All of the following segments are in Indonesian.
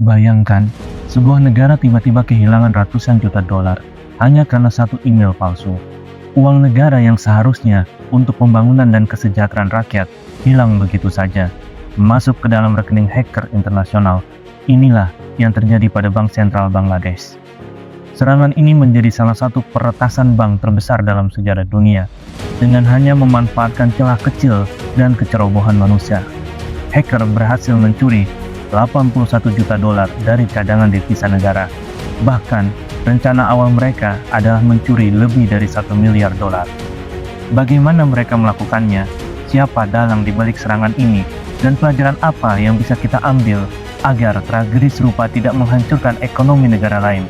Bayangkan, sebuah negara tiba-tiba kehilangan ratusan juta dolar hanya karena satu email palsu. Uang negara yang seharusnya untuk pembangunan dan kesejahteraan rakyat hilang begitu saja, masuk ke dalam rekening hacker internasional. Inilah yang terjadi pada Bank Sentral Bangladesh. Serangan ini menjadi salah satu peretasan bank terbesar dalam sejarah dunia, dengan hanya memanfaatkan celah kecil dan kecerobohan manusia. Hacker berhasil mencuri 81 juta dolar dari cadangan devisa negara. Bahkan, rencana awal mereka adalah mencuri lebih dari 1 miliar dolar. Bagaimana mereka melakukannya? Siapa dalang di balik serangan ini? Dan pelajaran apa yang bisa kita ambil agar tragedi serupa tidak menghancurkan ekonomi negara lain?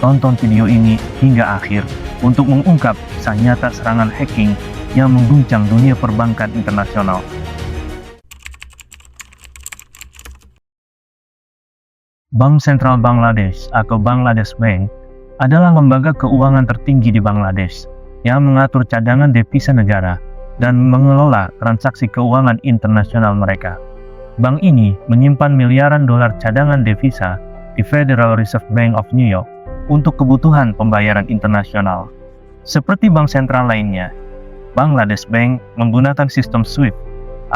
Tonton video ini hingga akhir untuk mengungkap kisah nyata serangan hacking yang mengguncang dunia perbankan internasional. Bank Sentral Bangladesh atau Bangladesh Bank adalah lembaga keuangan tertinggi di Bangladesh yang mengatur cadangan devisa negara dan mengelola transaksi keuangan internasional mereka. Bank ini menyimpan miliaran dolar cadangan devisa di Federal Reserve Bank of New York untuk kebutuhan pembayaran internasional. Seperti bank sentral lainnya, Bangladesh Bank menggunakan sistem SWIFT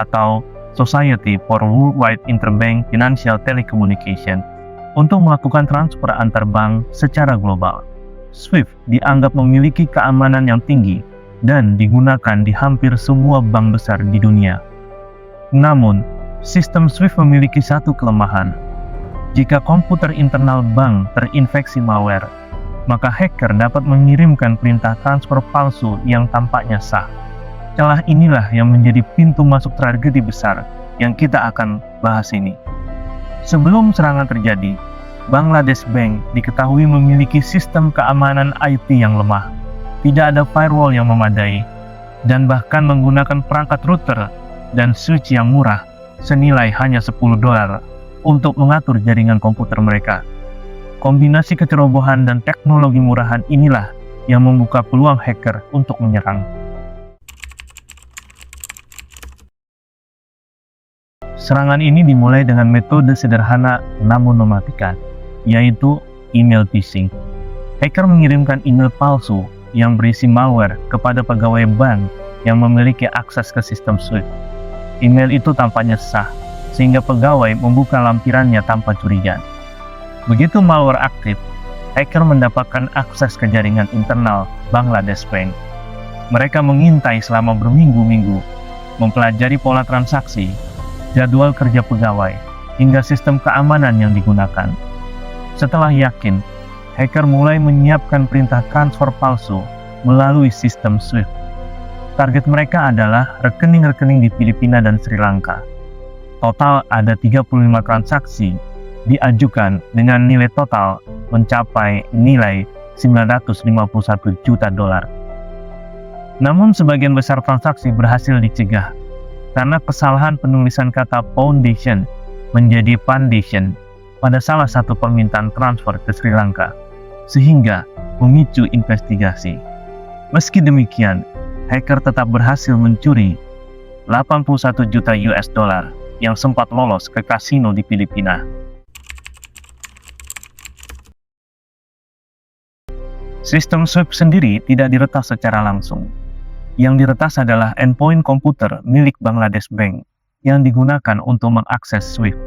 atau Society for Worldwide Interbank Financial Telecommunication untuk melakukan transfer antar bank secara global. SWIFT dianggap memiliki keamanan yang tinggi dan digunakan di hampir semua bank besar di dunia. Namun, sistem SWIFT memiliki satu kelemahan. Jika komputer internal bank terinfeksi malware, maka hacker dapat mengirimkan perintah transfer palsu yang tampaknya sah. Celah inilah yang menjadi pintu masuk tragedi besar yang kita akan bahas ini. Sebelum serangan terjadi, Bangladesh Bank diketahui memiliki sistem keamanan IT yang lemah, tidak ada firewall yang memadai, dan bahkan menggunakan perangkat router dan switch yang murah senilai hanya 10 dolar untuk mengatur jaringan komputer mereka. Kombinasi kecerobohan dan teknologi murahan inilah yang membuka peluang hacker untuk menyerang. Serangan ini dimulai dengan metode sederhana namun mematikan, yaitu email phishing. Hacker mengirimkan email palsu yang berisi malware kepada pegawai bank yang memiliki akses ke sistem SWIFT. Email itu tampaknya sah, sehingga pegawai membuka lampirannya tanpa curiga. Begitu malware aktif, hacker mendapatkan akses ke jaringan internal Bangladesh Bank. Mereka mengintai selama berminggu-minggu, mempelajari pola transaksi, jadwal kerja pegawai, hingga sistem keamanan yang digunakan. Setelah yakin, hacker mulai menyiapkan perintah transfer palsu melalui sistem SWIFT. Target mereka adalah rekening-rekening di Filipina dan Sri Lanka. Total ada 35 transaksi diajukan dengan nilai total mencapai nilai 951 juta dolar. Namun sebagian besar transaksi berhasil dicegah karena kesalahan penulisan kata foundation menjadi foundation pada salah satu permintaan transfer ke Sri Lanka, sehingga memicu investigasi. Meski demikian, hacker tetap berhasil mencuri 81 juta US dollar yang sempat lolos ke kasino di Filipina. Sistem SWIFT sendiri tidak diretas secara langsung. Yang diretas adalah endpoint komputer milik Bangladesh Bank yang digunakan untuk mengakses SWIFT.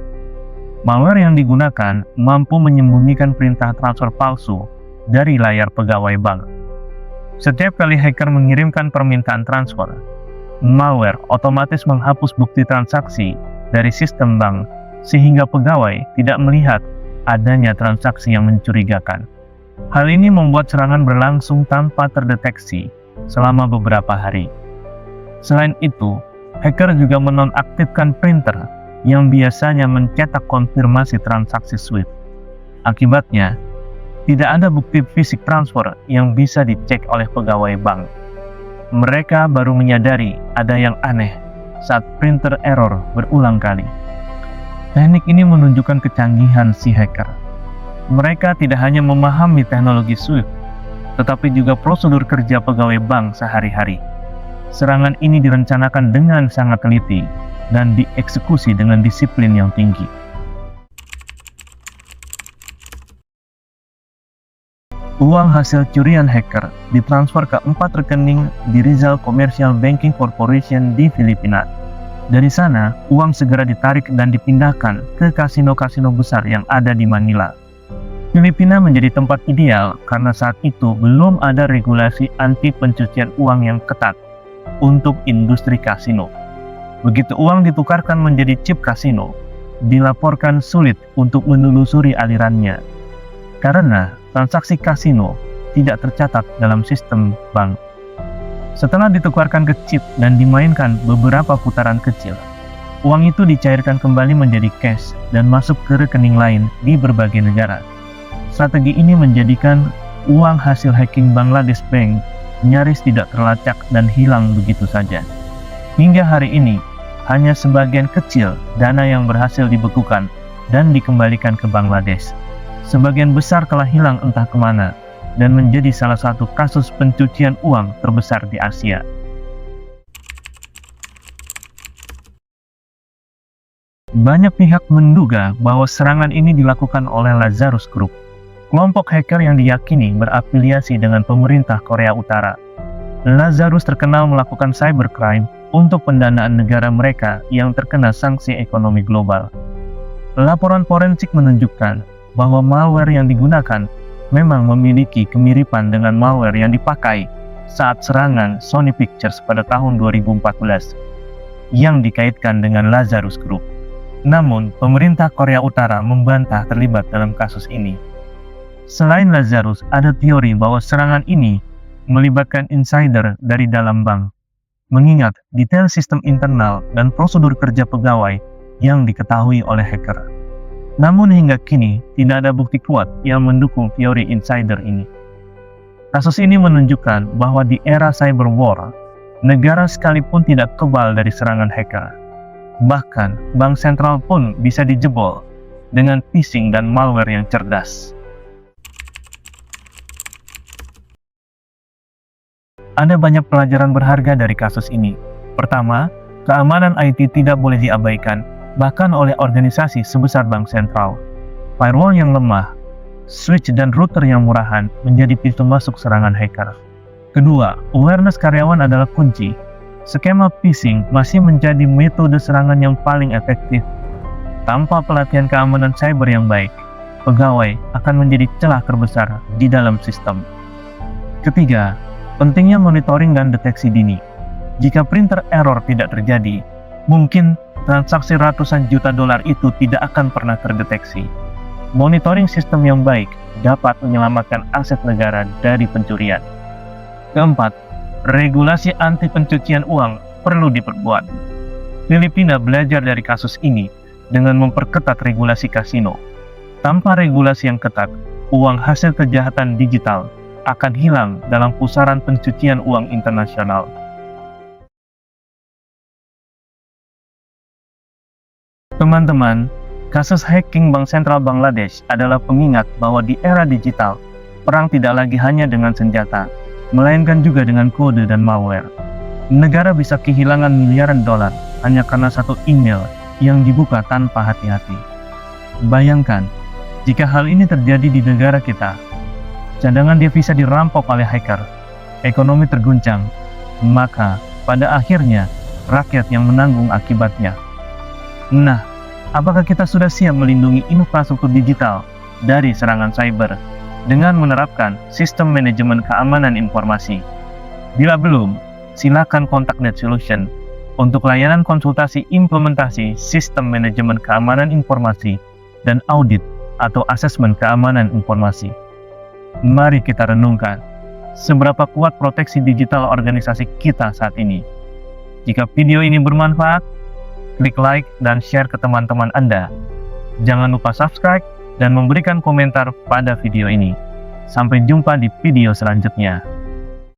Malware yang digunakan mampu menyembunyikan perintah transfer palsu dari layar pegawai bank. Setiap kali hacker mengirimkan permintaan transfer, malware otomatis menghapus bukti transaksi dari sistem bank sehingga pegawai tidak melihat adanya transaksi yang mencurigakan. Hal ini membuat serangan berlangsung tanpa terdeteksi selama beberapa hari. Selain itu, hacker juga menonaktifkan printer yang biasanya mencetak konfirmasi transaksi SWIFT. Akibatnya, tidak ada bukti fisik transfer yang bisa dicek oleh pegawai bank. Mereka baru menyadari ada yang aneh saat printer error berulang kali. Teknik ini menunjukkan kecanggihan si hacker. Mereka tidak hanya memahami teknologi SWIFT, tetapi juga prosedur kerja pegawai bank sehari-hari. Serangan ini direncanakan dengan sangat teliti dan dieksekusi dengan disiplin yang tinggi. Uang hasil curian hacker ditransfer ke 4 rekening di Rizal Commercial Banking Corporation di Filipina. Dari sana, uang segera ditarik dan dipindahkan ke kasino-kasino besar yang ada di Manila. Filipina menjadi tempat ideal karena saat itu belum ada regulasi anti pencucian uang yang ketat untuk industri kasino. Begitu uang ditukarkan menjadi chip kasino, dilaporkan sulit untuk menelusuri alirannya, karena transaksi kasino tidak tercatat dalam sistem bank. Setelah ditukarkan ke chip dan dimainkan beberapa putaran kecil, uang itu dicairkan kembali menjadi cash dan masuk ke rekening lain di berbagai negara. Strategi ini menjadikan uang hasil hacking Bangladesh Bank nyaris tidak terlacak dan hilang begitu saja. Hingga hari ini, hanya sebagian kecil dana yang berhasil dibekukan dan dikembalikan ke Bangladesh. Sebagian besar telah hilang entah kemana, dan menjadi salah satu kasus pencucian uang terbesar di Asia. Banyak pihak menduga bahwa serangan ini dilakukan oleh Lazarus Group, kelompok hacker yang diyakini berafiliasi dengan pemerintah Korea Utara. Lazarus terkenal melakukan cybercrime untuk pendanaan negara mereka yang terkena sanksi ekonomi global. Laporan forensik menunjukkan bahwa malware yang digunakan memang memiliki kemiripan dengan malware yang dipakai saat serangan Sony Pictures pada tahun 2014 yang dikaitkan dengan Lazarus Group. Namun, pemerintah Korea Utara membantah terlibat dalam kasus ini. Selain Lazarus, ada teori bahwa serangan ini melibatkan insider dari dalam bank, mengingat detail sistem internal dan prosedur kerja pegawai yang diketahui oleh hacker. Namun hingga kini, tidak ada bukti kuat yang mendukung teori insider ini. Kasus ini menunjukkan bahwa di era cyber war, negara sekalipun tidak kebal dari serangan hacker. Bahkan, bank sentral pun bisa dijebol dengan phishing dan malware yang cerdas. Ada banyak pelajaran berharga dari kasus ini. Pertama, keamanan IT tidak boleh diabaikan, bahkan oleh organisasi sebesar bank sentral. Firewall yang lemah, switch dan router yang murahan menjadi pintu masuk serangan hacker. Kedua, awareness karyawan adalah kunci. Skema phishing masih menjadi metode serangan yang paling efektif. Tanpa pelatihan keamanan cyber yang baik, pegawai akan menjadi celah terbesar di dalam sistem. Ketiga, pentingnya monitoring dan deteksi dini. Jika printer error tidak terjadi, mungkin transaksi ratusan juta dolar itu tidak akan pernah terdeteksi. Monitoring sistem yang baik dapat menyelamatkan aset negara dari pencurian. Keempat, regulasi anti pencucian uang perlu diperkuat. Filipina belajar dari kasus ini dengan memperketat regulasi kasino. Tanpa regulasi yang ketat, uang hasil kejahatan digital akan hilang dalam pusaran pencucian uang internasional. Teman-teman, kasus hacking Bank Sentral Bangladesh adalah pengingat bahwa di era digital, perang tidak lagi hanya dengan senjata, melainkan juga dengan kode dan malware. Negara bisa kehilangan miliaran dolar hanya karena satu email yang dibuka tanpa hati-hati. Bayangkan, jika hal ini terjadi di negara kita, cadangan devisa dirampok oleh hacker, ekonomi terguncang, maka pada akhirnya rakyat yang menanggung akibatnya. Nah, apakah kita sudah siap melindungi infrastruktur digital dari serangan cyber dengan menerapkan sistem manajemen keamanan informasi? Bila belum, silakan kontak NetSolution untuk layanan konsultasi implementasi sistem manajemen keamanan informasi dan audit atau asesmen keamanan informasi. Mari kita renungkan, seberapa kuat proteksi digital organisasi kita saat ini. Jika video ini bermanfaat, klik like dan share ke teman-teman Anda. Jangan lupa subscribe dan memberikan komentar pada video ini. Sampai jumpa di video selanjutnya.